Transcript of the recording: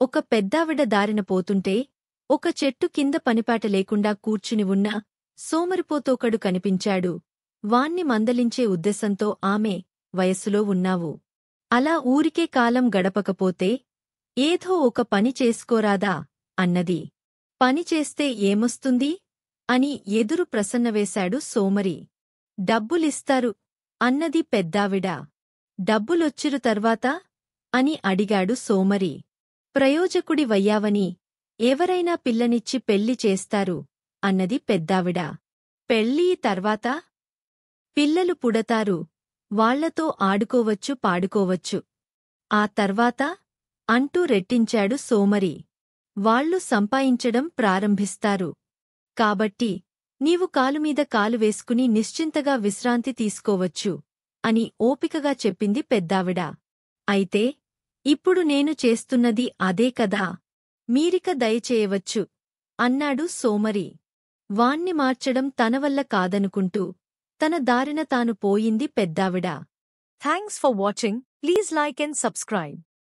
ఒక పెద్దావిడ దారిన పోతుంటే ఒక చెట్టు కింద పనిపాట లేకుండా కూర్చుని ఉన్న సోమరిపోతోకడు కనిపించాడు. వాణ్ణి మందలించే ఉద్దేశంతో ఆమె, వయస్సులో ఉన్నావు. అలా ఊరికే కాలం గడపకపోతే ఏదో ఒక పని చేసుకోరాదా అన్నది. పనిచేస్తే ఏమొస్తుంది అని ఎదురు ప్రసన్నవేశాడు సోమరి. డబ్బులిస్తారు అన్నది పెద్దావిడ. డబ్బులొచ్చిరు తర్వాత అని అడిగాడు సోమరి. ప్రయోజకుడి వయ్యావని ఎవరైనా పిల్లనిచ్చి పెళ్లి చేస్తారు అన్నది పెద్దావిడ. పెళ్ళీ తర్వాత పిల్లలు పుడతారు, వాళ్లతో ఆడుకోవచ్చు పాడుకోవచ్చు. ఆ తర్వాత అంటూ రెట్టించాడు సోమరి. వాళ్ళు సంపాయించడం ప్రారంభిస్తారు. కాబట్టి నీవు కాలుమీద కాలు వేసుకుని నిశ్చింతగా విశ్రాంతి తీసుకోవచ్చు అని ఓపికగా చెప్పింది పెద్దావిడ. అయితే ఇప్పుడు నేను చేస్తున్నది అదే కదా, మీరిక దయచేయవచ్చు అన్నాడు సోమరి. వాణ్ణి మార్చడం తనవల్ల కాదనుకుంటూ తన దారిన తాను పోయింది పెద్దావిడ. Thanks for watching. Please like and subscribe.